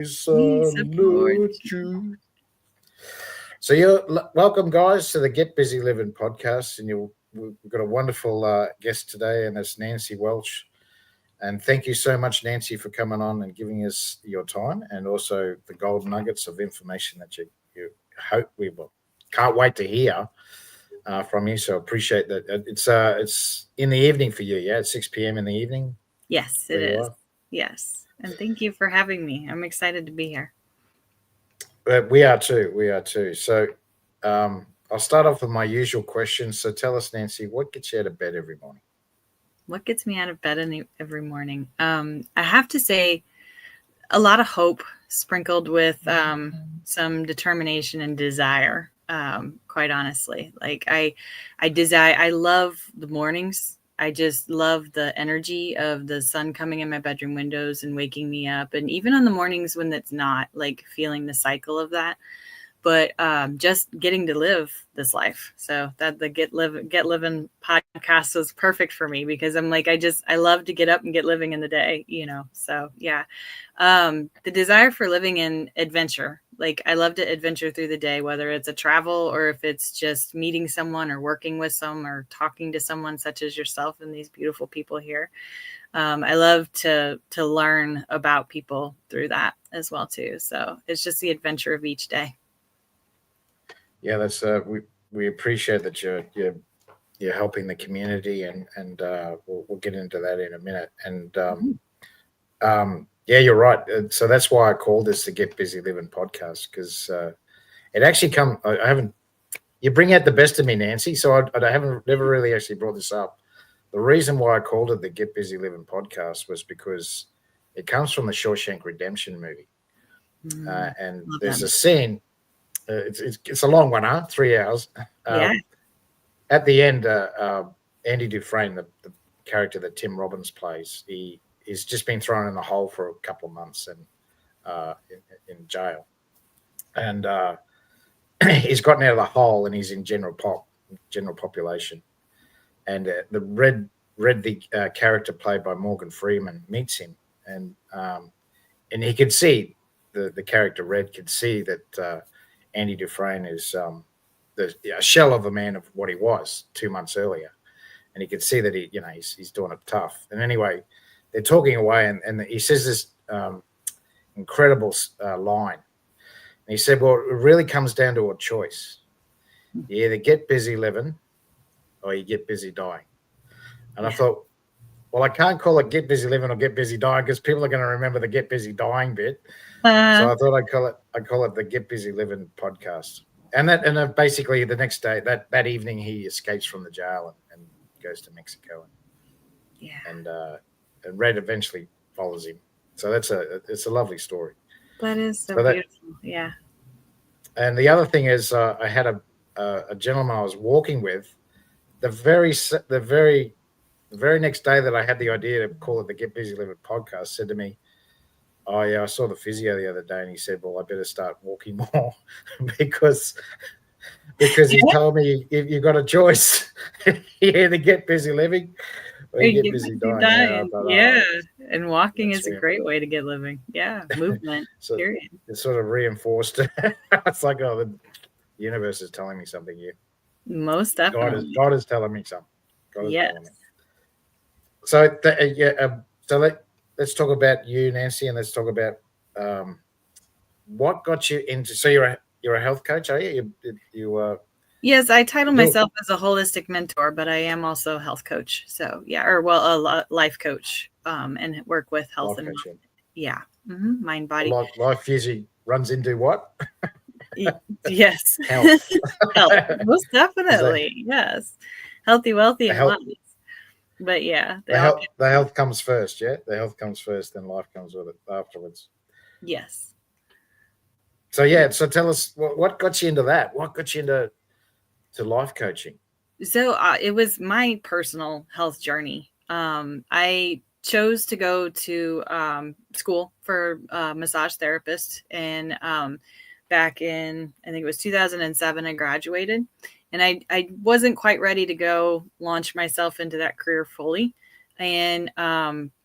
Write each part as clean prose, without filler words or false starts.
Salute you. So you're welcome, guys, to the Get Busy Living podcast, and we've got a wonderful guest today, and it's Nancy Welch. And thank you so much, Nancy, for coming on and giving us your time, and also the gold nuggets of information that you hope we will. Can't wait to hear from you. So appreciate that. It's in the evening for you, yeah, at 6 p.m. in the evening. Yes, it is. Yes, and thank you for having me. I'm excited to be here. We are too. We are too. So I'll start off with my usual questions. So tell us, Nancy, what gets you out of bed every morning? What gets me out of bed every morning? I have to say, a lot of hope sprinkled with some determination and desire. Quite honestly, like I desire. I love the mornings. I just love the energy of the sun coming in my bedroom windows and waking me up. And even on the mornings when it's not, like feeling the cycle of that, but just getting to live this life. So that the Get Livin podcast was perfect for me, because I'm like, I love to get up and get living in the day, So yeah. The desire for living in adventure. Like I love to adventure through the day, whether it's a travel or if it's just meeting someone or working with some or talking to someone such as yourself and these beautiful people here. I love to learn about people through that as well too. So it's just the adventure of each day. Yeah, that's we appreciate that you're helping the community, and we'll get into that in a minute. And yeah, you're right. So that's why I called this the Get Busy Living podcast, because it actually I haven't. You bring out the best of me, Nancy. So I haven't never really actually brought this up. The reason why I called it the Get Busy Living podcast was because it comes from the Shawshank Redemption movie, and there's a scene. It's a long one, 3 hours. Yeah. At the end, Andy Dufresne, the character that Tim Robbins plays, he's just been thrown in the hole for a couple of months and in jail, and he's gotten out of the hole and he's in general population, and the Red character played by Morgan Freeman meets him, and he could see the character Red could see that Andy Dufresne is a shell of a man of what he was 2 months earlier, and he could see that he's doing it tough. And anyway, they're talking away, and he says this incredible line. And he said, "Well, it really comes down to a choice. You either get busy living, or you get busy dying." And I thought, well, I can't call it Get Busy Living or Get Busy Dying, because people are going to remember the Get Busy Dying bit. So I thought I'd call it the Get Busy Living podcast. And then basically the next day, that evening, he escapes from the jail and goes to Mexico. And Red eventually follows him. So it's a lovely story. That is so beautiful. Yeah. And the other thing is, I had a gentleman I was walking with. The very next day that I had the idea to call it the Get Busy Living podcast, said to me, "Oh yeah, I saw the physio the other day," and he said, "Well, I better start walking more," because he told me you've got a choice. You either get busy living or you get busy dying. Yeah, and walking is a great way to get living. Yeah, movement. So period. It sort of reinforced it. It's like, oh, the universe is telling me something here. Most definitely. God is telling me something. Yes. So let's talk about you, Nancy, and let's talk about what got you into. So you're a health coach, are you? Yes, I title myself as a holistic mentor, but I am also a health coach. So yeah, a life coach, and work with health and coach, yeah, mind, body. Life usually runs into what? Yes, health. Health, most definitely. Yes, healthy, wealthy, and wise. But yeah, the health comes first. Yeah, the health comes first, then life comes with it afterwards. Yes. So yeah, so tell us what got you into that. What got you into life coaching? So it was my personal health journey. I chose to go to school for massage therapist, and back in, I think it was 2007, I graduated. And I wasn't quite ready to go launch myself into that career fully. And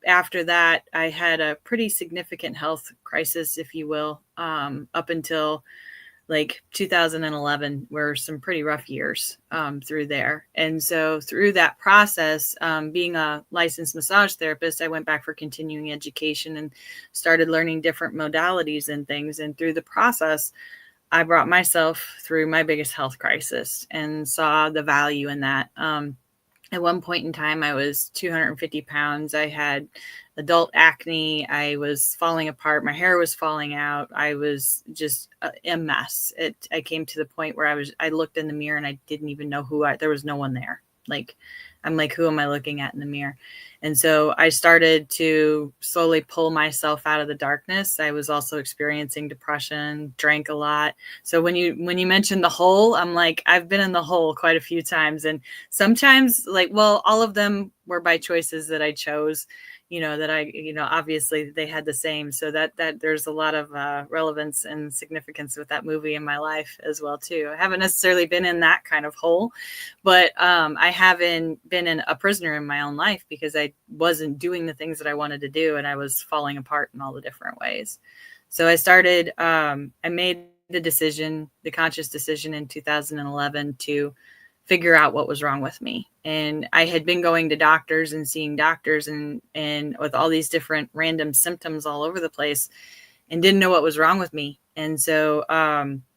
after that, I had a pretty significant health crisis, if you will, up until like 2011 were some pretty rough years through there. And so through that process, being a licensed massage therapist, I went back for continuing education and started learning different modalities and things. And through the process, I brought myself through my biggest health crisis and saw the value in that. At one point in time, I was 250 pounds. I had adult acne. I was falling apart. My hair was falling out. I was just a mess. I came to the point where I looked in the mirror and I didn't even know there was no one there. Like, I'm like, who am I looking at in the mirror? And so I started to slowly pull myself out of the darkness. I was also experiencing depression, drank a lot. So when you mentioned the hole, I'm like, I've been in the hole quite a few times. And sometimes all of them were by choices that I chose, obviously they had the same. So that there's a lot of relevance and significance with that movie in my life as well, too. I haven't necessarily been in that kind of hole, but I haven't been a prisoner in my own life because I wasn't doing the things that I wanted to do. And I was falling apart in all the different ways. So I made the conscious decision in 2011 to figure out what was wrong with me. And I had been going to doctors and seeing doctors and with all these different random symptoms all over the place and didn't know what was wrong with me. And so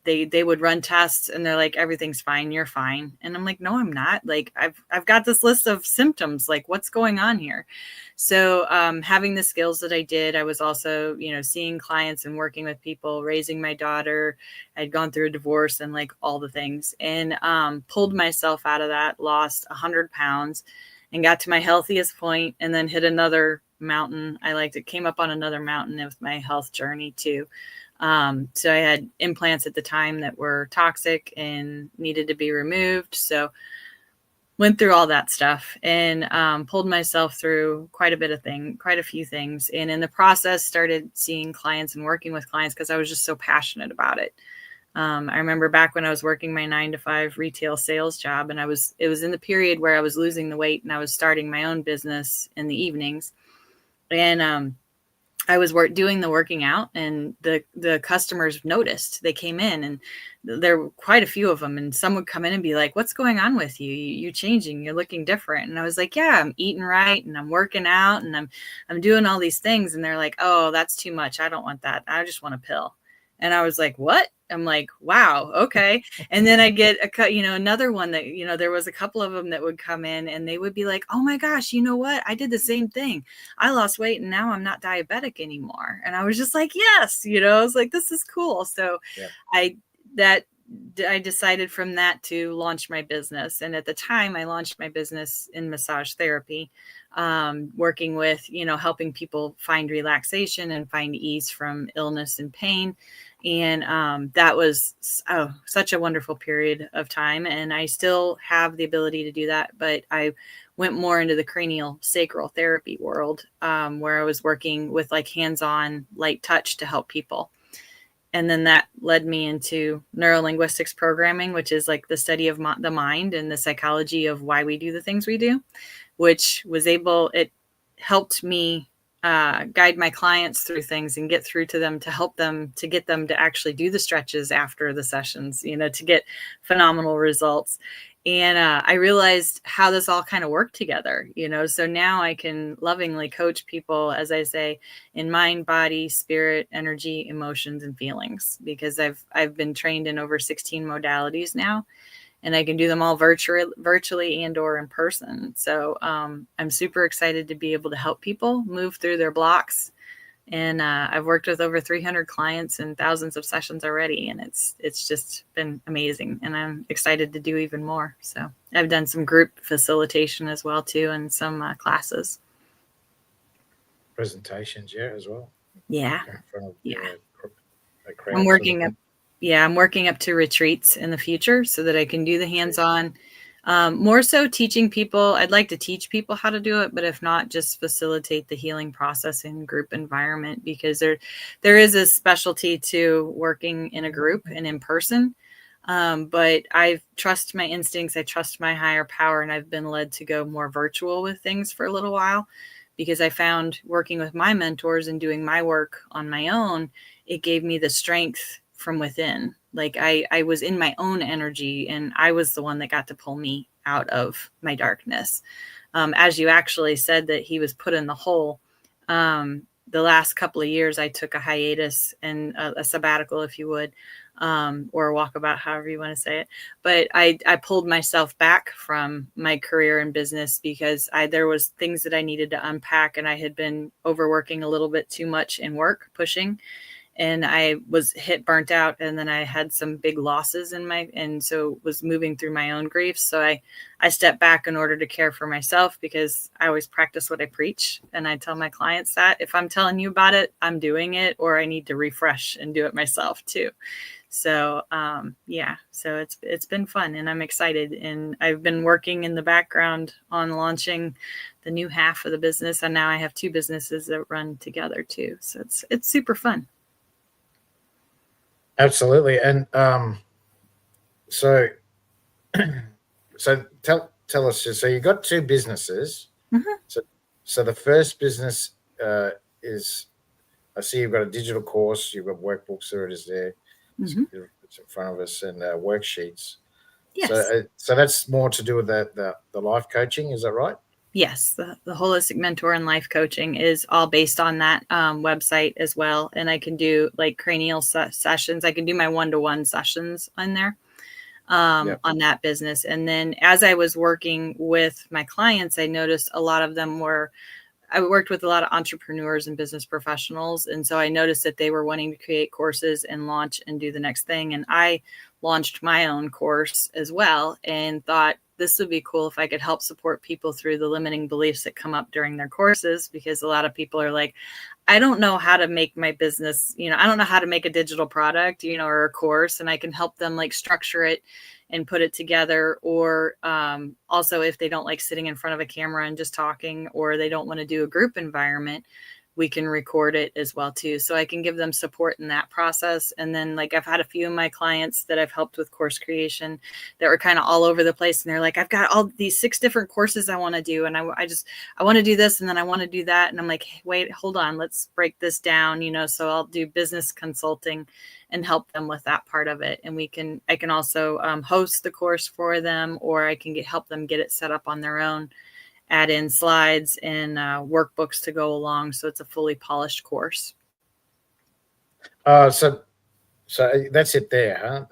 they would run tests and they're like, everything's fine, you're fine. And I'm like, no, I'm not. Like, I've got this list of symptoms, like what's going on here? So having the skills that I did, I was also, seeing clients and working with people, raising my daughter. I'd gone through a divorce and like all the things, and pulled myself out of that, lost 100 pounds and got to my healthiest point, and then hit another mountain. Came up on another mountain with my health journey too. So I had implants at the time that were toxic and needed to be removed. So went through all that stuff and pulled myself through quite a few things. And in the process, started seeing clients and working with clients because I was just so passionate about it. I remember back when I was working my 9-to-5 retail sales job, and it was in the period where I was losing the weight and I was starting my own business in the evenings. And I was doing the working out, and the customers noticed. They came in, and there were quite a few of them, and some would come in and be like, what's going on with you? You're changing, you're looking different. And I was like, yeah, I'm eating right and I'm working out and I'm doing all these things. And they're like, oh, that's too much. I don't want that. I just want a pill. And I was like, what? I'm like, wow, okay. And then I get another one that, there was a couple of them that would come in and they would be like, oh my gosh, you know what? I did the same thing. I lost weight and now I'm not diabetic anymore. And I was just like, yes, I was like, this is cool. So yeah. I decided from that to launch my business. And at the time I launched my business in massage therapy, working with, helping people find relaxation and find ease from illness and pain. And that was such a wonderful period of time. And I still have the ability to do that, but I went more into the cranial sacral therapy world, where I was working with like hands-on light touch to help people. And then that led me into neurolinguistics programming, which is like the study of the mind and the psychology of why we do the things we do, which it helped me guide my clients through things and get through to them to help them to get them to actually do the stretches after the sessions, to get phenomenal results. And I realized how this all kind of worked together, so now I can lovingly coach people, as I say, in mind, body, spirit, energy, emotions, and feelings, because I've been trained in over 16 modalities now, and I can do them all virtually and or in person. So I'm super excited to be able to help people move through their blocks. And I've worked with over 300 clients and thousands of sessions already. And it's just been amazing. And I'm excited to do even more. So I've done some group facilitation as well, too, and some classes. Presentations, as well. Yeah. Yeah. I'm working up to retreats in the future so that I can do the hands-on. More so teaching people. I'd like to teach people how to do it, but if not, just facilitate the healing process in group environment, because there is a specialty to working in a group and in person. But I trust my instincts. I trust my higher power, and I've been led to go more virtual with things for a little while because I found working with my mentors and doing my work on my own, it gave me the strength from within. Like I was in my own energy, and I was the one that got to pull me out of my darkness. As you actually said that he was put in the hole, the last couple of years, I took a hiatus and a sabbatical, if you would, or a walkabout, however you want to say it. But I pulled myself back from my career and business because there was things that I needed to unpack, and I had been overworking a little bit too much in work, pushing, and I was burnt out, and then I had some big losses and so was moving through my own grief. So I stepped back in order to care for myself, because I always practice what I preach. And I tell my clients that if I'm telling you about it, I'm doing it, or I need to refresh and do it myself too. So, so it's been fun, and I'm excited, and I've been working in the background on launching the new half of the business. And now I have two businesses that run together too. So it's super fun. Absolutely. And so so tell us. So you got two businesses. Mm-hmm. So the first business is, I see you've got a digital course. You've got workbooks. There it is. There, Mm-hmm. it's in front of us, and worksheets. Yes. So that's more to do with the life coaching. Is that right? Yes, the holistic mentor and life coaching is all based on that website as well. And I can do like cranial sessions. I can do my one-to-one sessions on there on that business. And then as I was working with my clients, I noticed a lot of them I worked with a lot of entrepreneurs and business professionals. And so I noticed that they were wanting to create courses and launch and do the next thing. And I launched my own course as well, and thought this would be cool if I could help support people through the limiting beliefs that come up during their courses. Because a lot of people are like, I don't know how to make my business, I don't know how to make a digital product, or a course, and I can help them like structure it and put it together. Or also, if they don't like sitting in front of a camera and just talking, or they don't want to do a group environment, we can record it as well too. So I can give them support in that process. And then like I've had a few of my clients that I've helped with course creation that were kind of all over the place. And they're like, I've got all these 6 different courses I want to do. And I want to do this, and then I want to do that. And I'm like, hey, wait, hold on, let's break this down, so I'll do business consulting and help them with that part of it. And I can also host the course for them, or I can help them get it set up on their own, add in slides and workbooks to go along. So it's a fully polished course. So that's it there, huh?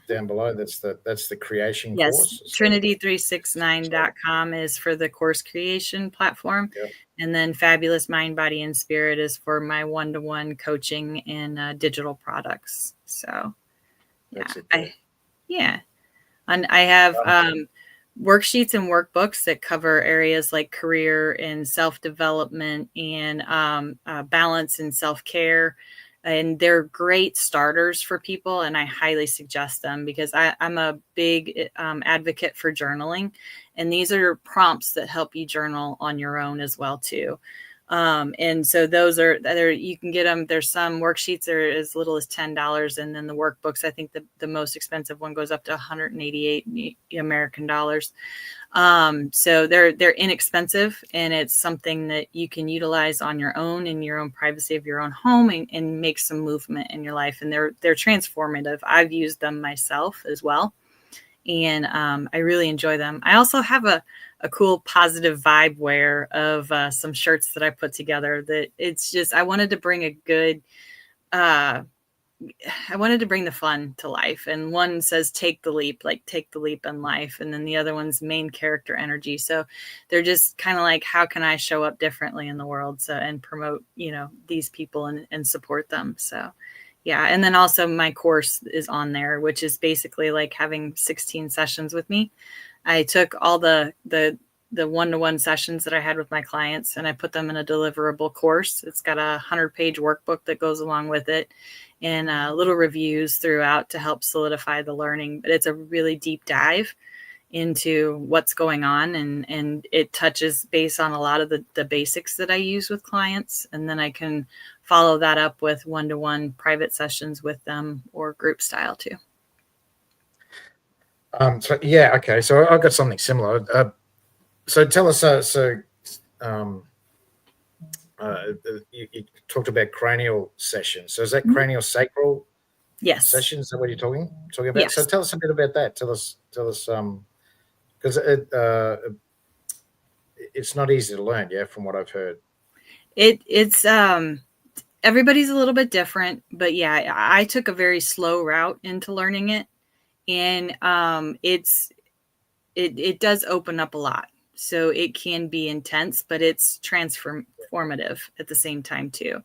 Down below, that's the creation course. Yes, Trinity369.com is for the course creation platform. Yep. And then Fabulous Mind, Body, and Spirit is for my one-to-one coaching and digital products. So That's it. And I have worksheets and workbooks that cover areas like career and self-development and balance and self-care. And they're great starters for people, and I highly suggest them because I'm a big advocate for journaling. And these are prompts that help you journal on your own as well too. And so those you can get them. There's some worksheets are as little as $10. And then the workbooks, I think the most expensive one goes up to 188 American dollars. So they're inexpensive, and it's something that you can utilize on your own in your own privacy of your own home and make some movement in your life. And they're transformative. I've used them myself as well. And I really enjoy them. I also have a cool positive vibe wear of some shirts that I put together that it's just, I wanted to bring the fun to life. And one says, take the leap, like take the leap in life. And then the other one's main character energy. So they're just kind of like, how can I show up differently in the world? So, and promote, these people and support them. So yeah. And then also my course is on there, which is basically like having 16 sessions with me. I took all the one-to-one sessions that I had with my clients, and I put them in a deliverable course. It's got a 100-page workbook that goes along with it, and little reviews throughout to help solidify the learning. But it's a really deep dive into what's going on, and it touches base on a lot of the basics that I use with clients. And then I can follow that up with one-to-one private sessions with them or group style too. So yeah, okay. So I've got something similar. So tell us. Um, you talked about cranial sessions. So is that Mhm. cranial sacral Yes. sessions? Is that what you're talking about? So Yes. tell us a bit about that. Tell us. Because it's not easy to learn. Yeah, from what I've heard. It's everybody's a little bit different, but yeah, I took a very slow route into learning it, and it does open up a lot. So it can be intense, but it's transformative at the same time too.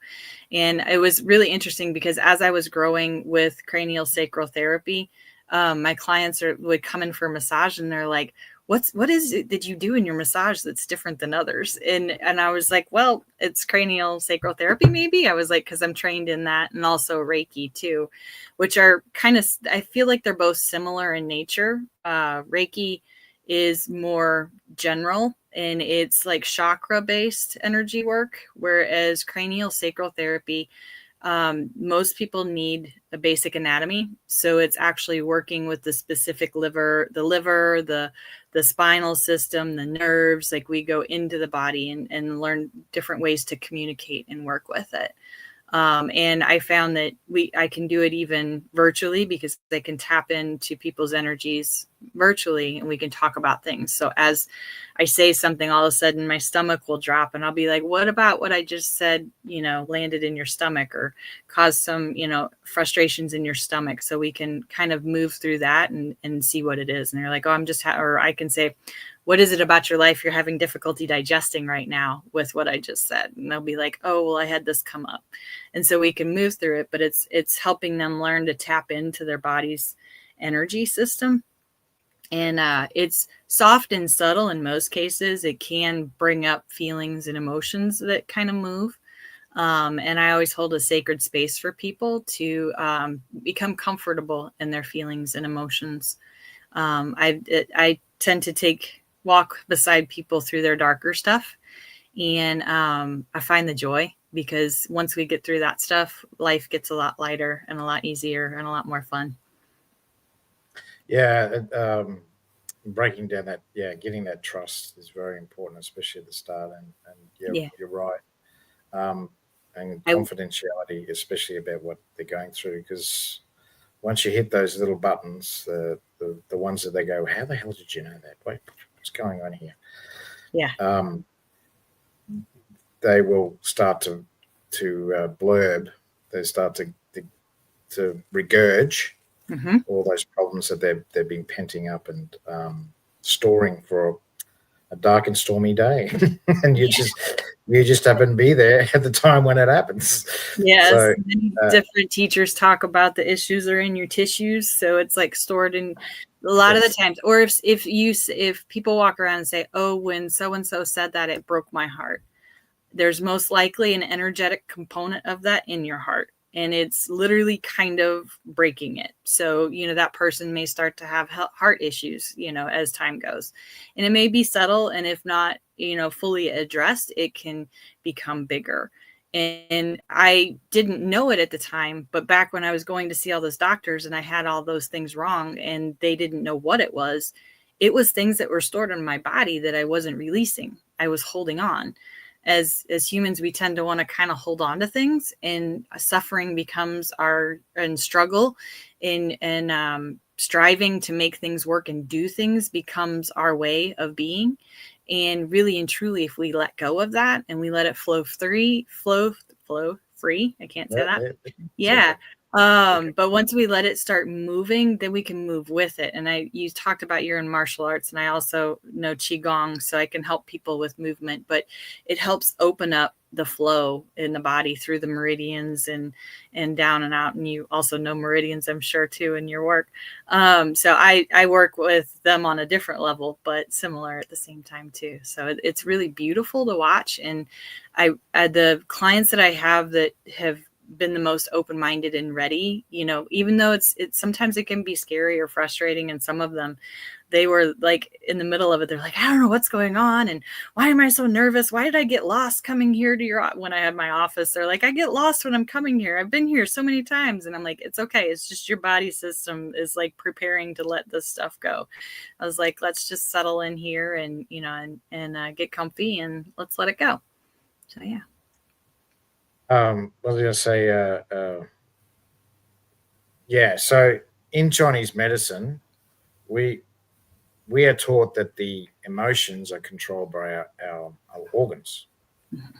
And it was really interesting because as I was growing with cranial sacral therapy, my clients would come in for a massage and they're like, what is it that you do in your massage that's different than others? And I was like, well, it's cranial sacral therapy, maybe. I was like, because I'm trained in that, and also Reiki too, which are kind of, I feel like they're both similar in nature. Reiki is more general and it's like chakra based energy work, whereas cranial sacral therapy, most people need a basic anatomy, so it's actually working with the specific the spinal system, the nerves. Like we go into the body and learn different ways to communicate and work with it. And I found that I can do it even virtually because they can tap into people's energies virtually and we can talk about things. So as I say something, all of a sudden my stomach will drop and I'll be like, what about what I just said, landed in your stomach or caused some, frustrations in your stomach. So we can kind of move through that and see what it is. And they're like, oh, or I can say, what is it about your life you're having difficulty digesting right now with what I just said? And they'll be like, oh, well, I had this come up. And so we can move through it, but it's helping them learn to tap into their body's energy system. And it's soft and subtle in most cases. It can bring up feelings and emotions that kind of move. And I always hold a sacred space for people to become comfortable in their feelings and emotions. I tend to walk beside people through their darker stuff, and I find the joy because once we get through that stuff, life gets a lot lighter and a lot easier and a lot more fun. Yeah, breaking down that, yeah, getting that trust is very important, especially at the start. And yeah, Yeah. you're right. Um, and I confidentiality, especially about what they're going through, because once you hit those little buttons, the ones that they go, how the hell did you know that? Wait, what's going on here? Yeah. Um, they will start to blurb. They start to regurge Hmm. all those problems that they've been penting up and storing for a dark and stormy day, and Yeah. you just happen to be there at the time when it happens. Yes. So Many uh, different teachers talk about the issues are in your tissues, so it's like stored in a lot of the yes, times. Or if people walk around and say, "Oh, when so and so said that, it broke my heart." There's most likely an energetic component of that in your heart. And it's literally kind of breaking it. So, that person may start to have heart issues, as time goes. And it may be subtle. And if not, fully addressed, it can become bigger. And I didn't know it at the time, but back when I was going to see all those doctors and I had all those things wrong and they didn't know what it was things that were stored in my body that I wasn't releasing. I was holding on. As humans, we tend to want to kind of hold on to things, and suffering becomes our and struggle and striving to make things work and do things becomes our way of being. And really and truly, if we let go of that and we let it flow free, I can't say that. it's okay. Yeah. It's okay. But once we let it start moving, then we can move with it. And you talked about you're in martial arts, and I also know Qigong, so I can help people with movement, but it helps open up the flow in the body through the meridians and down and out. And you also know meridians, I'm sure, too, in your work. So I work with them on a different level, but similar at the same time, too. So it's really beautiful to watch. And the clients that I have that have been the most open-minded and ready, even though it's sometimes it can be scary or frustrating. And some of them, they were like in the middle of it. They're like, I don't know what's going on. And why am I so nervous? Why did I get lost coming here to when I had my office? They're like, I get lost when I'm coming here. I've been here so many times. And I'm like, it's okay. It's just your body system is like preparing to let this stuff go. I was like, let's just settle in here and, get comfy and let's let it go. So, yeah. I was going to say, yeah. So in Chinese medicine, we are taught that the emotions are controlled by our organs. Mhm.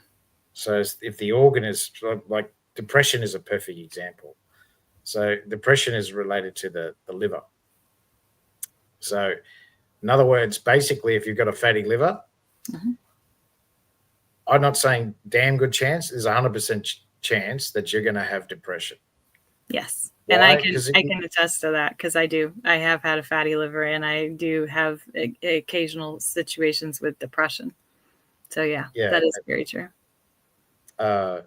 So if the organ is like depression is a perfect example. So depression is related to the liver. So in other words, basically, if you've got a fatty liver, Mhm. I'm not saying damn good chance. There's 100% chance that you're going to have depression. Yes. Why? And I can attest to that because I do. I have had a fatty liver and I do have occasional situations with depression. So yeah, that is very true. And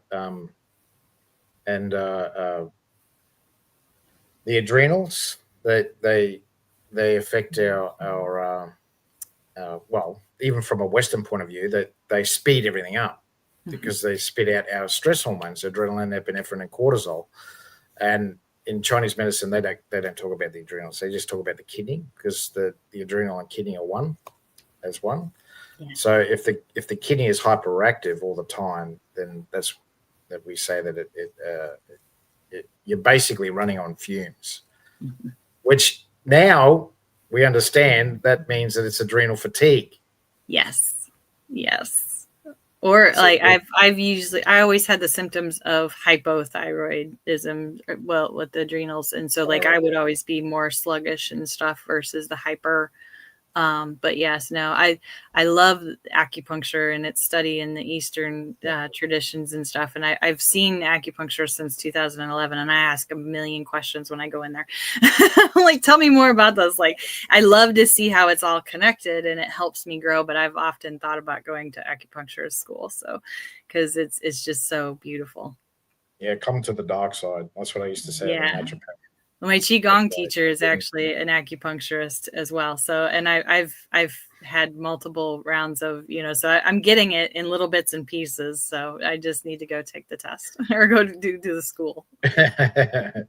the adrenals, they affect our well, even from a Western point of view, that they speed everything up because they spit out our stress hormones, adrenaline, epinephrine, and cortisol. And in Chinese medicine, they don't talk about the adrenals. They just talk about the kidney because the adrenal and kidney are one. Yeah. So if the kidney is hyperactive all the time, then that we say that you're basically running on fumes, which now we understand that means that it's adrenal fatigue. Yes. Or so, like I always had the symptoms of hypothyroidism, well, with the adrenals. And so like I would always be more sluggish and stuff versus the hyper. But yes, no, I love acupuncture and its study in the Eastern traditions and stuff. And I've seen acupuncture since 2011, and I ask a million questions when I go in there. Like, tell me more about this. Like, I love to see how it's all connected and it helps me grow. But I've often thought about going to acupuncture school, so because it's just so beautiful. Yeah, come to the dark side. That's what I used to say. Yeah. My Qigong teacher is actually an acupuncturist as well. So, and I've had multiple rounds of, so I'm getting it in little bits and pieces. So I just need to go take the test or go to do the school. Yeah.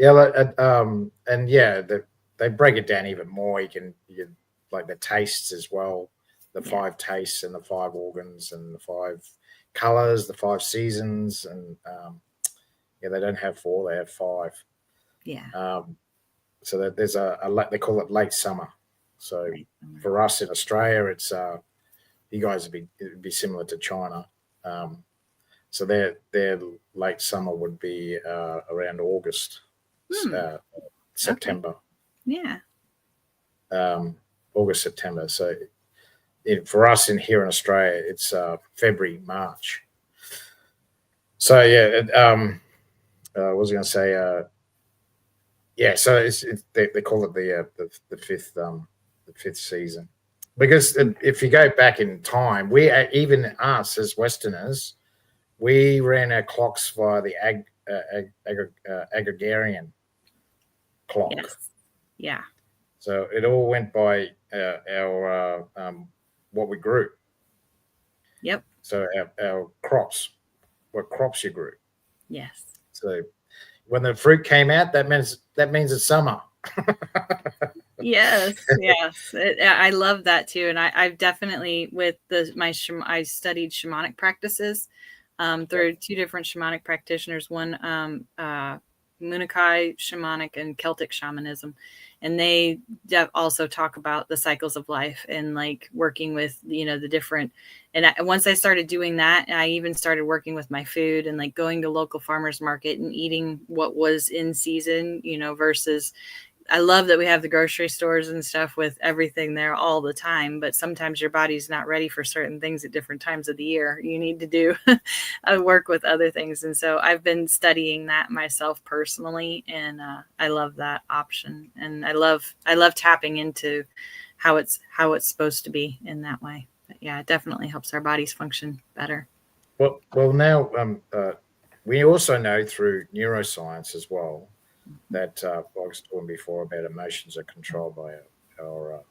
But, and yeah, they break it down even more. You can like the tastes as well, the 5 tastes and the 5 organs and the 5 colors, the 5 seasons. And, they don't have 4, they have 5. Yeah. So that there's they call it late summer. So for us in Australia, it's you guys it'd be similar to China. So their late summer would be around August, September. Okay. Yeah. August, September. So for us here in Australia, it's February, March. So yeah, what was I going to say? Yeah, so they call it the fifth season, because if you go back in time, even us as Westerners, we ran our clocks via the agrarian clock. Yes. Yeah. So it all went by our what we grew. Yep. So our crops, what crops you grew. Yes. So when the fruit came out, that means it's summer. Yes. I love that too. And I've definitely with I studied shamanic practices through 2 different shamanic practitioners, one Munakai shamanic and Celtic shamanism. And they also talk about the cycles of life and like working with, the different. And once I started doing that, I even started working with my food and like going to local farmers market and eating what was in season, versus I love that we have the grocery stores and stuff with everything there all the time, but sometimes your body's not ready for certain things at different times of the year. You need to do work with other things. And so I've been studying that myself personally, and I love that option. And I love tapping into how it's supposed to be in that way. But yeah, it definitely helps our bodies function better. Well, now We also know through neuroscience as well that I was talking before about emotions are controlled by our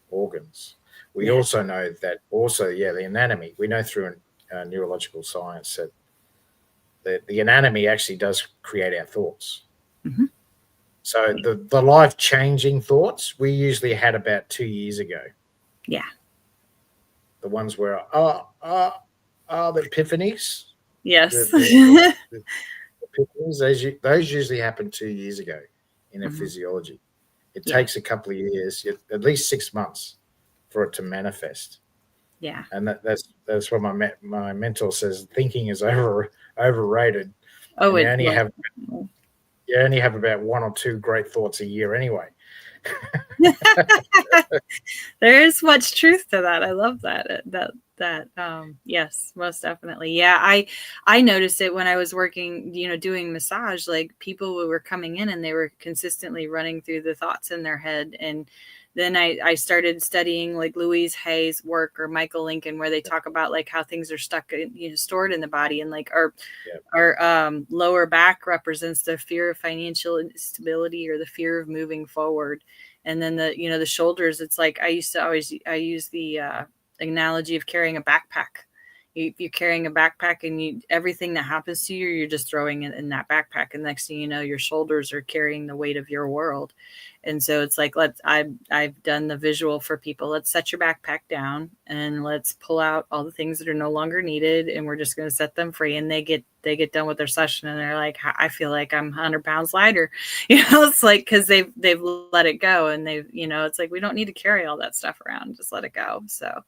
organs. We Yeah. also know that also, yeah, the anatomy. We know through neurological science that the anatomy actually does create our thoughts. Hmm. So the life changing thoughts we usually had about 2 years ago. Yeah. The ones where the epiphanies, Yes. the epiphanies, those usually happen 2 years ago in our Hmm. physiology. It Yeah. takes a couple of years, at least 6 months, for it to manifest. Yeah. And that's what my mentor says. Thinking is overrated, Oh, and it was. you only have about one or two great thoughts a year anyway. There is much truth to that. I love that. Yes, most definitely. Yeah, I noticed it when I was working, doing massage, like people who were coming in and they were consistently running through the thoughts in their head. And then I started studying like Louise Hay's work or Michael Lincoln, where they talk about like how things are stuck, stored in the body, and like Yeah, our lower back represents the fear of financial instability or the fear of moving forward. And then the shoulders, it's like I use the analogy of carrying a backpack. You're carrying a backpack, and everything that happens to you, you're just throwing it in that backpack, and next thing you know, your shoulders are carrying the weight of your world. And so it's like, I've done the visual for people. Let's set your backpack down and let's pull out all the things that are no longer needed, and we're just going to set them free. And they get done with their session, and they're like, I feel like I'm 100 pounds lighter. It's like, because they've let it go, and it's like, we don't need to carry all that stuff around. Just let it go. So,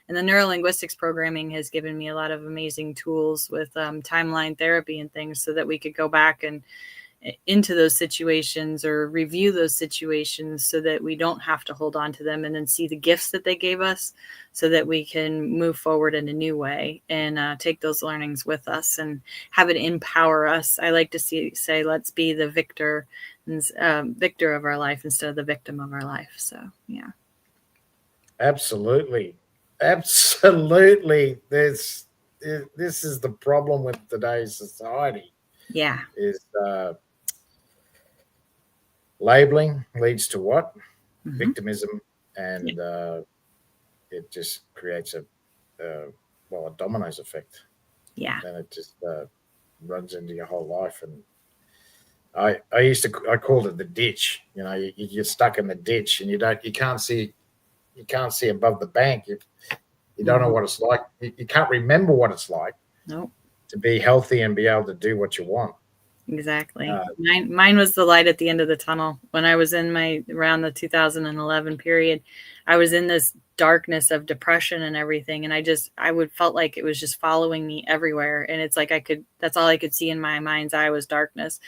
and the neurolinguistics programming has given me a lot of amazing tools with timeline therapy and things, so that we could go back and into those situations or review those situations, so that we don't have to hold on to them, and then see the gifts that they gave us, so that we can move forward in a new way and take those learnings with us and have it empower us. I like to say, let's be the victor of our life instead of the victim of our life. So, yeah. absolutely, absolutely. This is the problem with today's society. Yeah. Is labeling leads to what? Hmm. Victimism, Yeah. and it just creates a dominoes effect. Yeah. Then it just runs into your whole life. And I called it the ditch. You get stuck in the ditch, and you can't see above the bank. You don't know Hmm. what it's like. You can't remember what it's like Nope. to be healthy and be able to do what you want. Exactly. Uh, Mine was the light at the end of the tunnel. When I was in around the 2011 period, I was in this darkness of depression and everything. And I would felt like it was just following me everywhere. And it's like, that's all I could see in my mind's eye was darkness.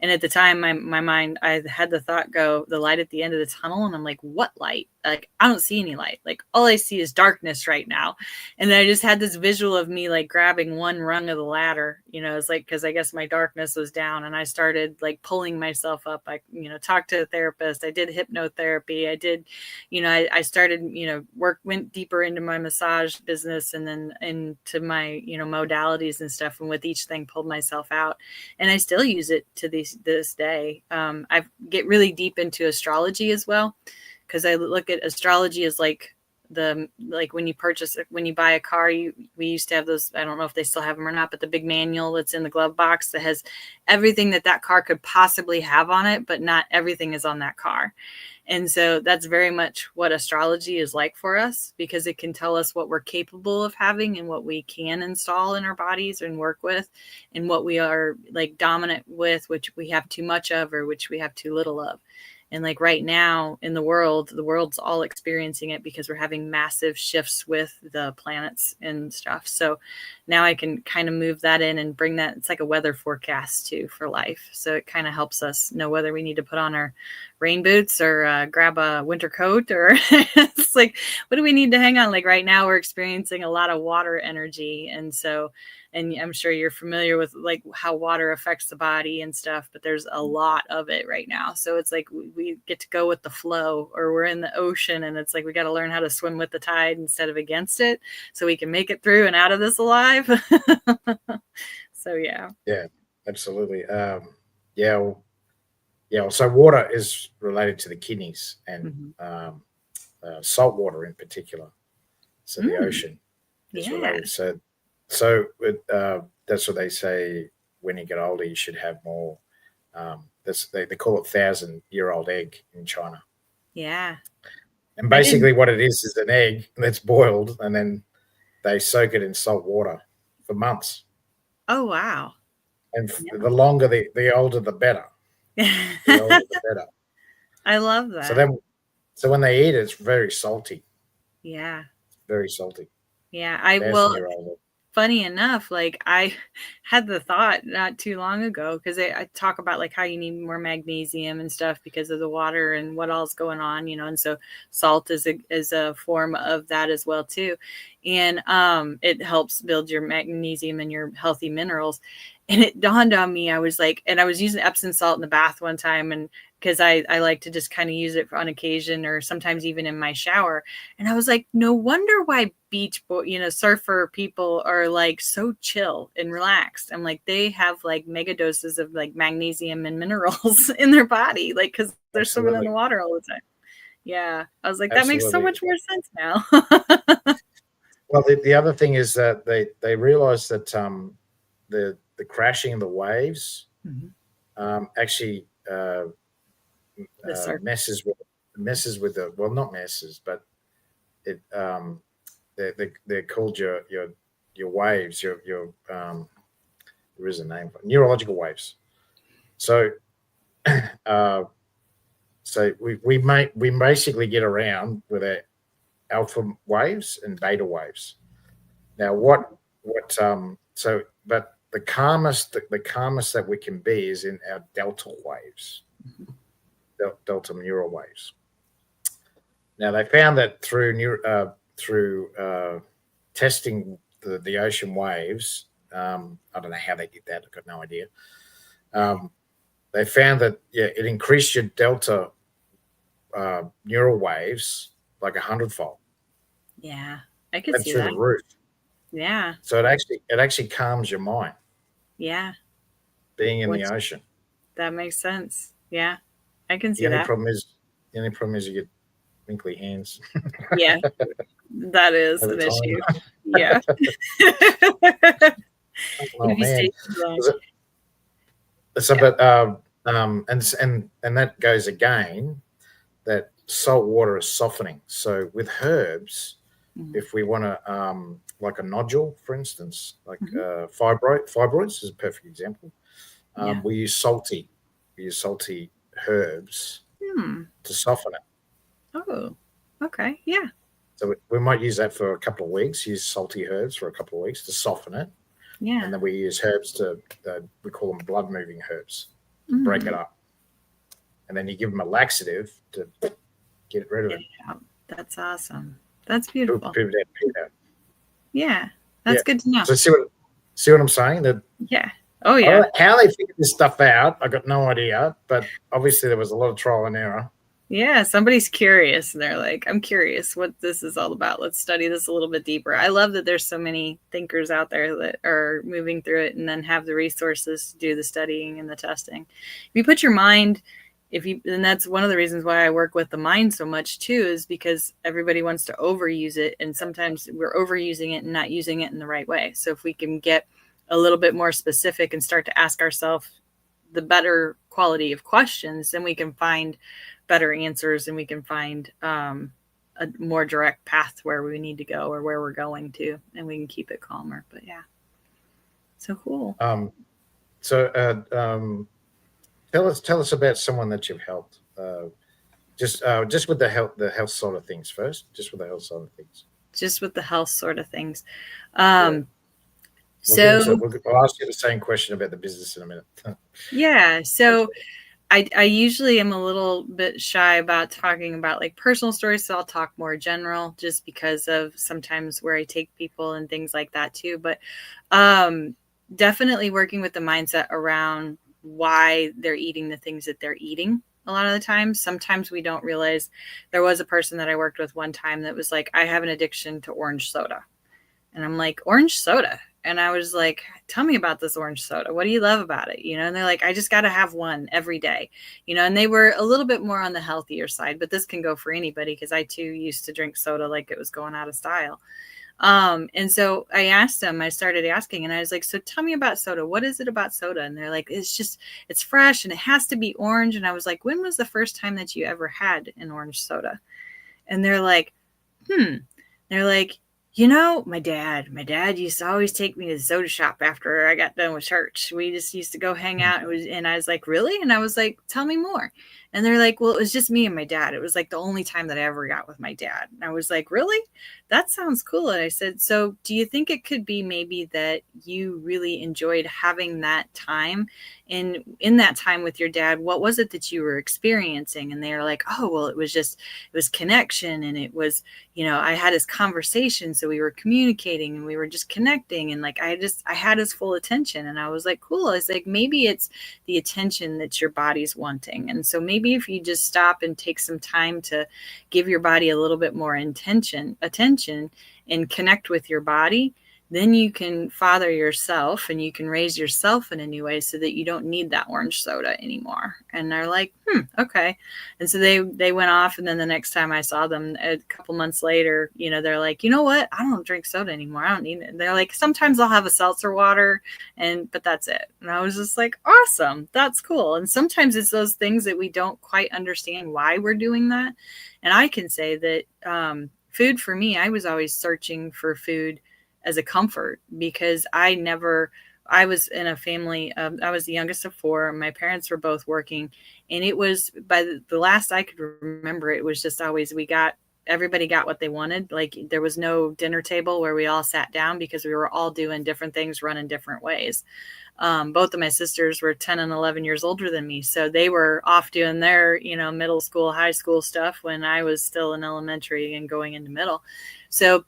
And at the time, my mind, I had the thought go, the light at the end of the tunnel. And I'm like, what light? Like, I don't see any light. Like, all I see is darkness right now. And then I just had this visual of me like grabbing one rung of the ladder. It's like, because I guess my darkness was down, and I started like pulling myself up. I, talked to a therapist. I did hypnotherapy. I did, I started, went deeper into my massage business, and then into my, modalities and stuff. And with each thing, pulled myself out, and I still use it to this day. I get really deep into astrology as well, because I look at astrology as like when you buy a car, we used to have those, I don't know if they still have them or not, but the big manual that's in the glove box that has everything that car could possibly have on it, but not everything is on that car. And so that's very much what astrology is like for us, because it can tell us what we're capable of having and what we can install in our bodies and work with, and what we are like dominant with, which we have too much of, or which we have too little of. And like right now in the world's all experiencing it, because we're having massive shifts with the planets and stuff. So now I can kind of move that in and bring that. It's like a weather forecast too for life. So it kind of helps us know whether we need to put on our rain boots or grab a winter coat, or it's like, what do we need to hang on? Like right now we're experiencing a lot of water energy. And I'm sure you're familiar with like how water affects the body and stuff, but there's a lot of it right now. So it's like we get to go with the flow, or we're in the ocean, and it's like we got to learn how to swim with the tide instead of against it, so we can make it through and out of this alive. So yeah. Yeah, absolutely. Yeah, yeah. So water is related to the kidneys and Hmm. salt water in particular. So the Mm, ocean is yeah. related. So that's what they say. When you get older, you should have more. They call it 1,000-year-old egg in China. Yeah. And I didn't. basically, what it is an egg that's boiled, and then they soak it in salt water for months. Oh, wow. And the longer, the older, the better. The Yeah. older, the better. I love So that. then, so when they eat it, it's very salty, Yeah. very salty. Yeah. Well, 1,000-year-old. funny enough, like I had the thought not too long ago because I talk about like how you need more magnesium and stuff because of the water and what all's going on, and so salt is a form of that as well too, and it helps build your magnesium and your healthy minerals. And it dawned on me, I was like, and I was using Epsom salt in the bath one time, and because I like to just kind of use it on occasion or sometimes even in my shower. And I was like, no wonder why surfer people are like so chill and relaxed. I'm like, they have like mega doses of like magnesium and minerals in their body, like, because they're swimming in the Absolutely, water all the time. Yeah. I was like, that makes so absolutely. much more sense now. Well, the other thing is that they realize that the crashing of the waves Mhm. actually The surf. messes with the, well, not messes, but it they're called your waves, there is a name for it, neurological waves. So uh, we basically get around with our alpha waves and beta waves. Now but the calmest that we can be is in our delta waves, delta neural waves. Now they found that through testing the ocean waves. I don't know how they did that. I've got no idea. Um, they found that, yeah, it increased your delta neural waves like 100-fold. Yeah. I could Went see through that. the roof. Yeah. So it actually calms your mind Yeah. being in the Which ocean. that makes sense. Yeah. I can The see only that. problem is the only problem is you get wrinkly hands Yeah. That is at the an issue. time. Yeah. Oh If you man. stay too long. So, Yeah. but and that goes again, that salt water is softening. So with herbs, Mhm. if we want to, like a nodule, for instance, like Mhm. fibroids is a perfect example. Yeah. We use salty herbs Hmm. to soften it. Oh, okay. Yeah. So we might use that for a couple of weeks. Use salty herbs for a couple of weeks to soften it, Yeah. and then we use herbs we call them blood moving herbs to break it Mm. up, and then you give them a laxative to get rid of Get it. it out. That's awesome. That's Poop, beautiful. poop it out, poop it out. Yeah. Yeah. That's good to know. So see what I'm saying? That Yeah. Oh, I don't yeah. know how they figured this stuff out. I got no idea, but obviously there was a lot of trial and error. Yeah. Somebody's curious and they're like, I'm curious what this is all about. Let's study this a little bit deeper. I love that there's so many thinkers out there that are moving through it and then have the resources to do the studying and the testing. If you put your mind, and that's one of the reasons why I work with the mind so much too, is because everybody wants to overuse it. And sometimes we're overusing it and not using it in the right way. So if we can get a little bit more specific and start to ask ourselves the better quality of questions, then we can find better answers and we can find a more direct path where we need to go or where we're going to, and we can keep it calmer. But yeah, so cool. Um, so tell us about someone that you've helped. Just with the health sort of things first. Just with the health sort of things. Just with the health sort of things. Yeah. Um, We'll get into so it. I'll ask you the same question about the business in a minute. yeah, That's so I usually am a little bit shy about talking about like personal stories, so I'll talk more general just because of sometimes where I take people and things like that too. But um, definitely working with the mindset around why they're eating the things that they're eating. A lot of the times, sometimes we don't realize. There was a person that I worked with one time that was like, I have an addiction to orange soda. And I'm like, orange soda? And I was like, tell me about this orange soda. What do you love about it? And they're like, I just got to have one every day, and they were a little bit more on the healthier side, but this can go for anybody because I too used to drink soda like it was going out of style. And so I started asking, and I was like, so tell me about soda. What is it about soda? And they're like, it's fresh and it has to be orange. And I was like, when was the first time that you ever had an orange soda? And they're like, they're like, my dad used to always take me to the soda shop after I got done with church. We just used to go hang out. And I was like, really? And I was like, tell me more. And they're like, well, it was just me and my dad. It was like the only time that I ever got with my dad. And I was like, really? That sounds cool. And I said, so do you think it could be maybe that you really enjoyed having that time? And in that time with your dad, what was it that you were experiencing? And they were like, oh, well, it was connection. And it was, I had his conversation. So we were communicating and we were just connecting. And like, I had his full attention. And I was like, cool. I was like, maybe it's the attention that your body's wanting. And so maybe if you just stop and take some time to give your body a little bit more attention and connect with your body, then you can father yourself and you can raise yourself in a new way so that you don't need that orange soda anymore. And they're like, okay. And so they went off. And then the next time I saw them a couple months later, they're like, you know what? I don't drink soda anymore. I don't need it. They're like, sometimes I'll have a seltzer water but that's it. And I was just like, awesome. That's cool. And sometimes it's those things that we don't quite understand why we're doing that. And I can say that food for me, I was always searching for food as a comfort because I was in a family. I was the youngest of four. My parents were both working, and it was by the last I could remember, it was just always everybody got what they wanted. Like there was no dinner table where we all sat down because we were all doing different things, running different ways. Both of my sisters were 10 and 11 years older than me. So they were off doing their, middle school, high school stuff when I was still in elementary and going into middle. So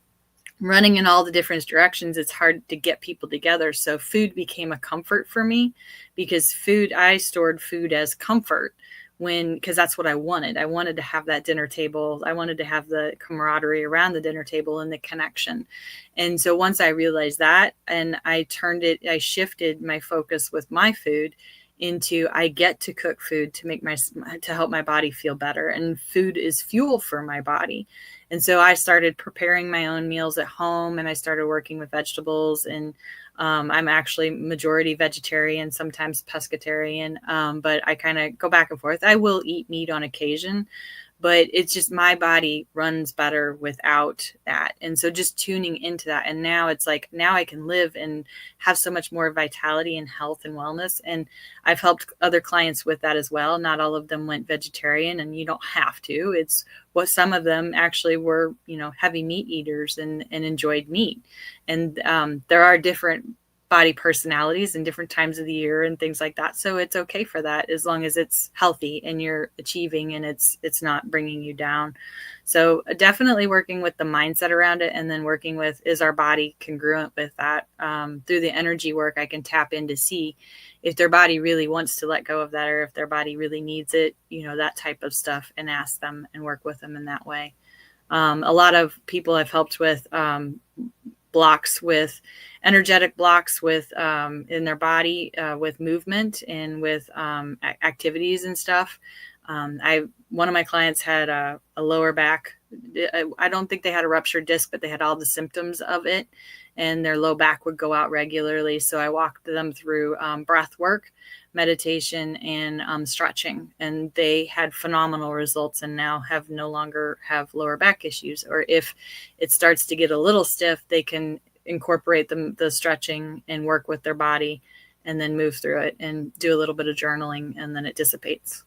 running in all the different directions, it's hard to get people together. So food became a comfort for me because I stored food as comfort because that's what I wanted. I wanted to have that dinner table. I wanted to have the camaraderie around the dinner table and the connection. And so once I realized that, and I shifted my focus with my food into I get to cook food to help my body feel better. And food is fuel for my body. And so I started preparing my own meals at home, and I started working with vegetables. And I'm actually majority vegetarian, sometimes pescatarian, but I kind of go back and forth. I will eat meat on occasion, but it's just my body runs better without that. And so just tuning into that. And now it's like, now I can live and have so much more vitality and health and wellness. And I've helped other clients with that as well. Not all of them went vegetarian, and you don't have to. It's what some of them actually were, heavy meat eaters and enjoyed meat. And there are different body personalities and different times of the year and things like that. So it's okay for that as long as it's healthy and you're achieving and it's not bringing you down. So definitely working with the mindset around it, and then working with, is our body congruent with that? Through the energy work, I can tap in to see if their body really wants to let go of that, or if their body really needs it, that type of stuff, and ask them and work with them in that way. A lot of people I've helped with energetic blocks with in their body with movement and with activities and stuff. One of my clients had a lower back. I don't think they had a ruptured disc, but they had all the symptoms of it, and their low back would go out regularly. So I walked them through breath work, meditation, and stretching, and they had phenomenal results, and now no longer have lower back issues. Or if it starts to get a little stiff, they can incorporate the stretching and work with their body, and then move through it and do a little bit of journaling, and then it dissipates.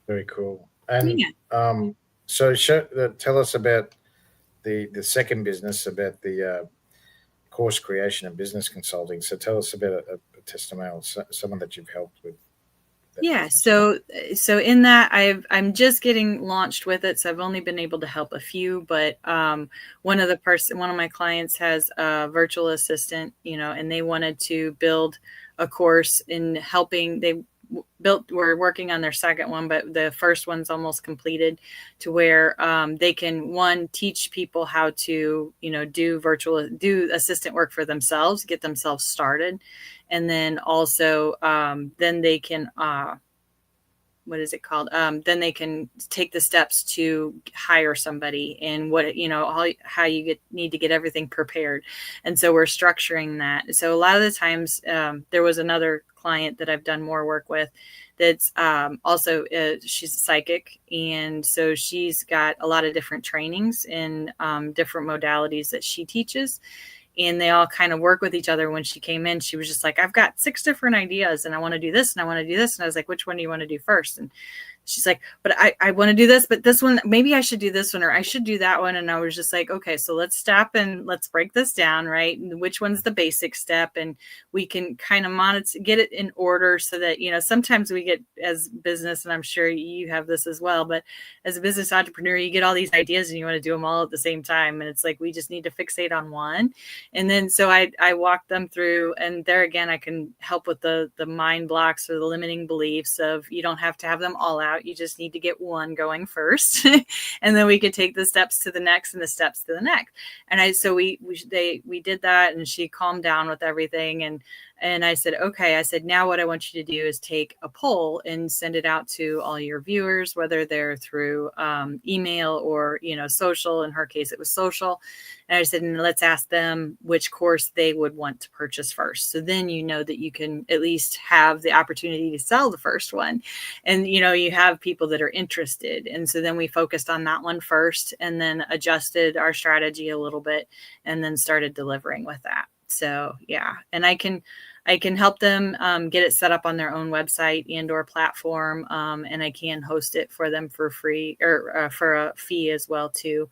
Very cool. And so tell us about the second business, about the course creation and business consulting. So tell us about a testimonial, someone that you've helped with. Yeah. So in that, I'm just getting launched with it. So I've only been able to help a few, but one of my clients has a virtual assistant, and they wanted to build a course in helping. we're working on their second one, but the first one's almost completed, to where they can teach people how to, do assistant work for themselves, get themselves started. And then also then they can what is it called? Then they can take the steps to hire somebody, and how you need to get everything prepared. And so we're structuring that. So a lot of the times there was another client that I've done more work with that's also she's a psychic, and so she's got a lot of different trainings in different modalities that she teaches, and they all kind of work with each other. When she came in, she was just like, I've got 6 different ideas, and I want to do this and I want to do this. And I was like, which one do you want to do first? And she's like, but I want to do this, but this one, maybe I should do this one, or I should do that one. And I was just like, okay, so let's stop and let's break this down, right? And which one's the basic step? And we can kind of monitor, get it in order, so that, sometimes we get, as business, and I'm sure you have this as well, but as a business entrepreneur, you get all these ideas and you want to do them all at the same time. And it's like, we just need to fixate on one. And then, so I walk them through, and there again, I can help with the mind blocks or the limiting beliefs of, you don't have to have them all out. You just need to get one going first. And then we could take the steps to the next and the steps to the next. And so we did that, and she calmed down with everything. And I said, okay, I said, now what I want you to do is take a poll and send it out to all your viewers, whether they're through email or, social. In her case, it was social. And I said, and let's ask them which course they would want to purchase first. So then that you can at least have the opportunity to sell the first one. And, you have people that are interested. And so then we focused on that one first, and then adjusted our strategy a little bit, and then started delivering with that. So, yeah. And I can help them get it set up on their own website and or platform. And I can host it for them for free, or for a fee as well too,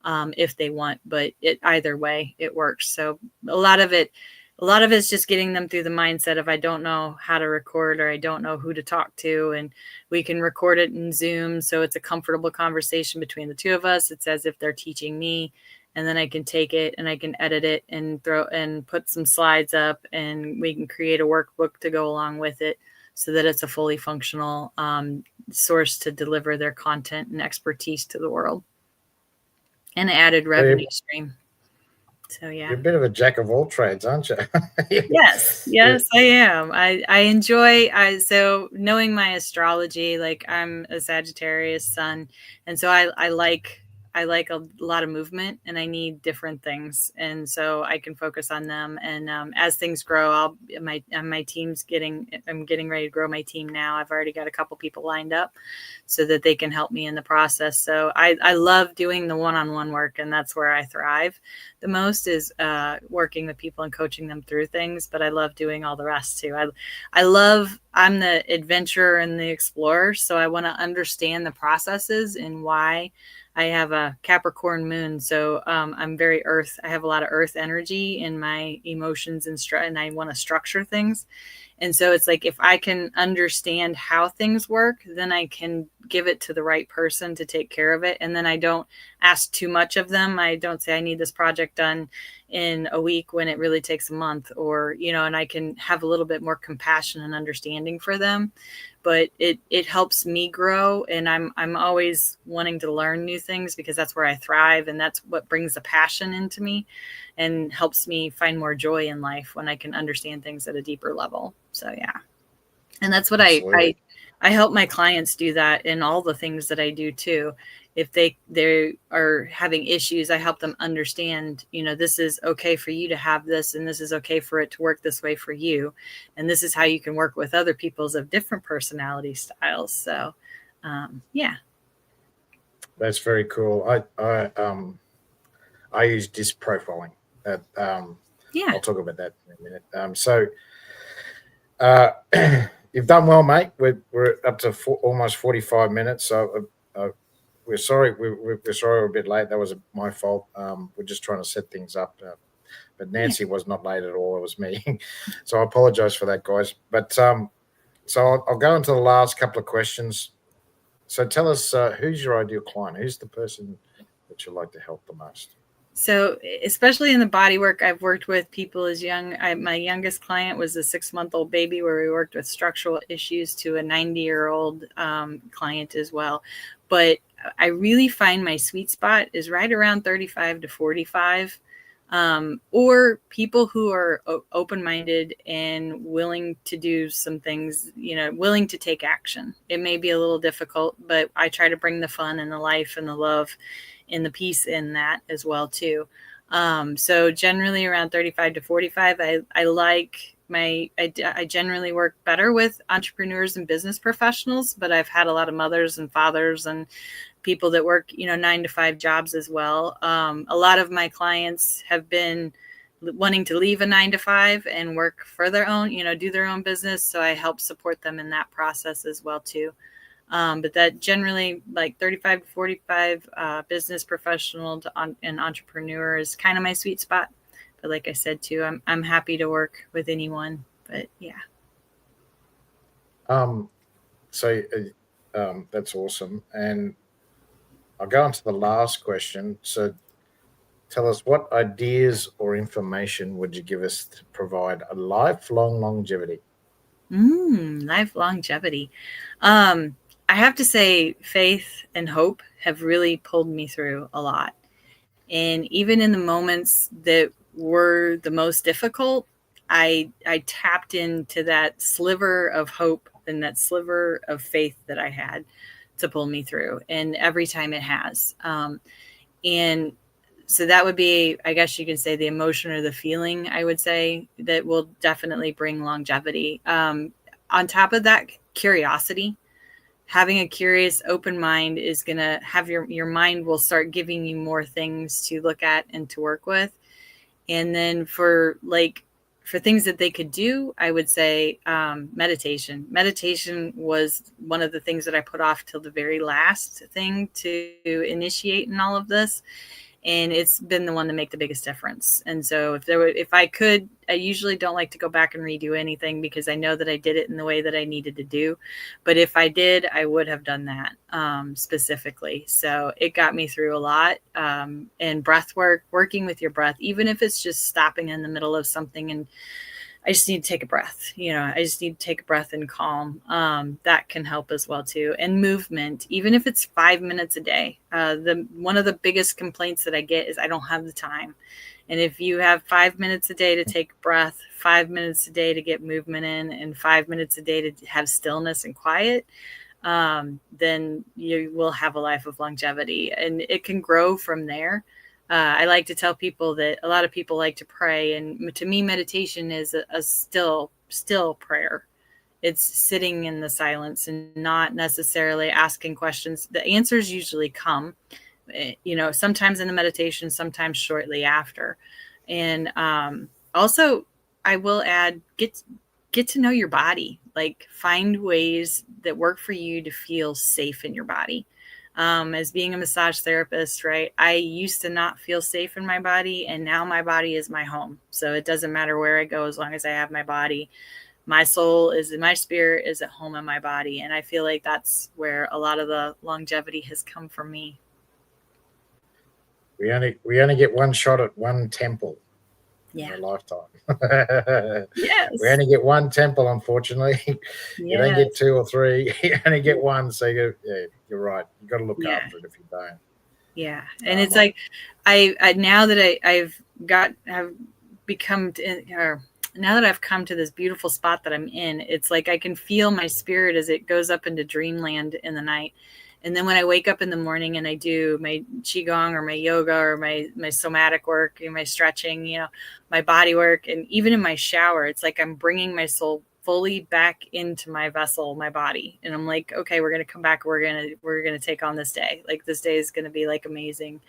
if they want. But either way, it works. So a lot of it's just getting them through the mindset of, I don't know how to record, or I don't know who to talk to. And we can record it in Zoom, so it's a comfortable conversation between the two of us. It's as if they're teaching me. And then I can take it and I can edit it and put some slides up, and we can create a workbook to go along with it, so that it's a fully functional source to deliver their content and expertise to the world, and an added revenue stream. So, yeah. You're a bit of a jack of all trades, aren't you? Yes, I am. I enjoy, so knowing my astrology, like I'm a Sagittarius sun. And so I like a lot of movement, and I need different things. And so I can focus on them. And as things grow, my team's I'm getting ready to grow my team now. I've already got a couple people lined up so that they can help me in the process. So I love doing the one-on-one work, and that's where I thrive the most, is working with people and coaching them through things. But I love doing all the rest too. I'm the adventurer and the explorer. So I want to understand the processes and why. I have a Capricorn moon, so I'm very earth. I have a lot of earth energy in my emotions, and I want to structure things. And so it's like, if I can understand how things work, then I can give it to the right person to take care of it. And then I don't ask too much of them. I don't say I need this project done in a week when it really takes a month, or, and I can have a little bit more compassion and understanding for them. But it helps me grow, and I'm always wanting to learn new things, because that's where I thrive, and that's what brings the passion into me and helps me find more joy in life, when I can understand things at a deeper level. So, yeah. And that's what I help my clients do that in all the things that I do too. If they are having issues, I help them understand, this is okay for you to have this, and this is okay for it to work this way for you. And this is how you can work with other people's of different personality styles. So, yeah. That's very cool. I use disc profiling. Yeah. I'll talk about that in a minute. So you've done well, mate. We're up to almost 45 minutes. So we're sorry. We're sorry we're a bit late. That was my fault. We're just trying to set things up. But Nancy was not late at all. It was me. So I apologize for that, guys. But so I'll go into the last couple of questions. So tell us, who's your ideal client? Who's the person that you like to help the most? So especially in the body work, I've worked with people as young. My youngest client was a 6-month-old baby, where we worked with structural issues, to a 90-year-old client as well. But I really find my sweet spot is right around 35 to 45. Or people who are open-minded and willing to do some things, willing to take action. It may be a little difficult, but I try to bring the fun and the life and the love and the peace in that as well too. So generally around 35 to 45, I generally work better with entrepreneurs and business professionals, but I've had a lot of mothers and fathers and people that work, 9 to 5 jobs as well. A lot of my clients have been wanting to leave a 9 to 5 and work for their own, do their own business. So I help support them in that process as well too. But that generally, like 35 to 45, business professional and entrepreneur is kind of my sweet spot. But like I said too, I'm happy to work with anyone. But yeah. That's awesome. And I'll go on to the last question. So tell us, what ideas or information would you give us to provide a lifelong longevity? Life longevity. I have to say, faith and hope have really pulled me through a lot. And even in the moments that were the most difficult, I tapped into that sliver of hope and that sliver of faith that I had to pull me through. And every time it has. And so that would be, I guess you could say, the emotion or the feeling, I would say, that will definitely bring longevity. On top of that, curiosity. Having a curious, open mind is going to have your mind will start giving you more things to look at and to work with. And then for things that they could do, I would say meditation. Meditation was one of the things that I put off till the very last thing to initiate in all of this. And it's been the one to make the biggest difference. And so if I could, I usually don't like to go back and redo anything, because I know that I did it in the way that I needed to do. But if I did, I would have done that specifically. So it got me through a lot. And breath work, working with your breath, even if it's just stopping in the middle of something and I just need to take a breath. I just need to take a breath and calm. That can help as well too. And movement, even if it's 5 minutes a day. One of the biggest complaints that I get is I don't have the time. And if you have 5 minutes a day to take a breath, 5 minutes a day to get movement in, and 5 minutes a day to have stillness and quiet, then you will have a life of longevity, and it can grow from there. I like to tell people that a lot of people like to pray, and to me, meditation is a still prayer. It's sitting in the silence and not necessarily asking questions. The answers usually come, sometimes in the meditation, sometimes shortly after. And also, I will add, get to know your body. Like, find ways that work for you to feel safe in your body. As being a massage therapist, right? I used to not feel safe in my body, and now my body is my home. So it doesn't matter where I go, as long as I have my body. My spirit is at home in my body. And I feel like that's where a lot of the longevity has come from me. We only get one shot at one temple in a lifetime. Yes. We only get one temple, unfortunately. You don't get 2 or 3. You only get one. So you're right. You got to look after it if you don't. Yeah. And it's like, I now that I've come to this beautiful spot that I'm in, it's like I can feel my spirit as it goes up into dreamland in the night. And then when I wake up in the morning and I do my qigong or my yoga or my somatic work, my stretching, my body work, and even in my shower, it's like I'm bringing my soul fully back into my vessel, my body. And I'm like, okay, we're going to come back. We're going to take on this day. Like, this day is going to be like amazing.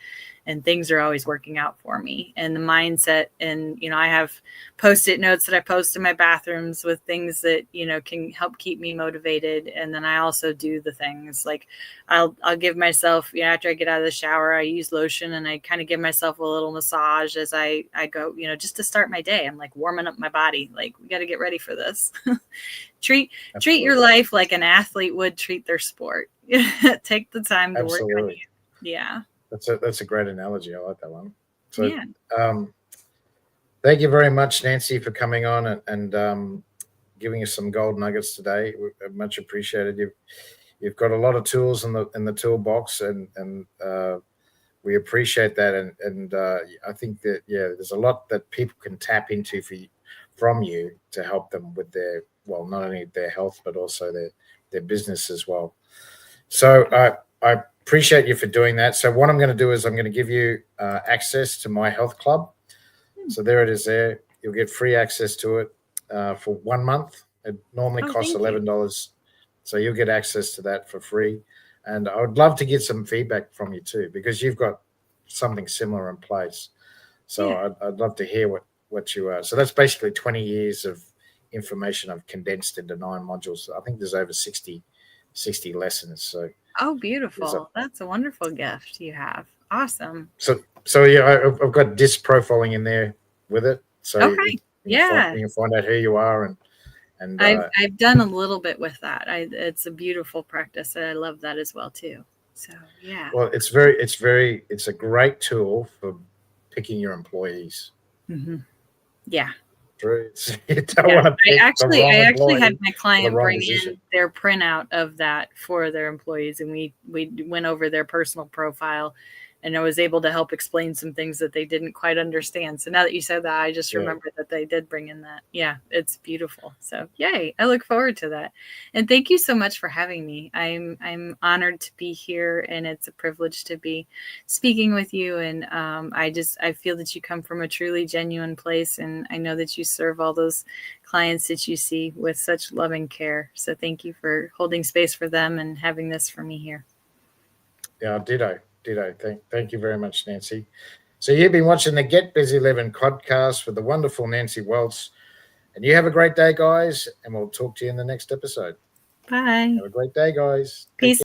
And things are always working out for me. And the mindset, and, I have Post-it notes that I post in my bathrooms with things that, can help keep me motivated. And then I also do the things like I'll give myself, after I get out of the shower, I use lotion and I kind of give myself a little massage as I go, just to start my day. I'm like warming up my body. Like, we got to get ready for this. Treat your life like an athlete would treat their sport. Take the time to work on you. Yeah. That's a great analogy. I like that one. So, Yeah. thank you very much, Nancy, for coming on and giving us some gold nuggets today. Much appreciated. You've got a lot of tools in the toolbox, and we appreciate that. And I think that there's a lot that people can tap into from you to help them with not only their health but also their business as well. So I appreciate you for doing that. So what I'm going to do is I'm going to give you access to my health club. So there it is. There you'll get free access to it for 1 month. It normally costs $11, so you'll get access to that for free. And I would love to get some feedback from you too, because you've got something similar in place. So I'd love to hear what you are. So that's basically 20 years of information I've condensed into 9 modules. I think there's over 60 lessons. So beautiful. That's a wonderful gift you have. Awesome. So yeah, I've got disc profiling in there with it. So you can find out who you are and I've done a little bit with that. It's a beautiful practice, and I love that as well too. So yeah. Well, it's a great tool for picking your employees. Mm-hmm. Yeah. You don't want to pick I actually had my client bring position. in their printout of that for their employees, and we went over their personal profile, and I was able to help explain some things that they didn't quite understand. So now that you said that, I just remembered that they did bring in that. Yeah, it's beautiful. So yay, I look forward to that. And thank you so much for having me. I'm honored to be here, and it's a privilege to be speaking with you. And I feel that you come from a truly genuine place, and I know that you serve all those clients that you see with such loving care. So thank you for holding space for them and having this for me here. Yeah, ditto. Thank you very much, Nancy. So you've been watching the Get Busy Livin podcast with the wonderful Nancy Welch. And you have a great day, guys, and we'll talk to you in the next episode. Bye. Have a great day, guys. Peace.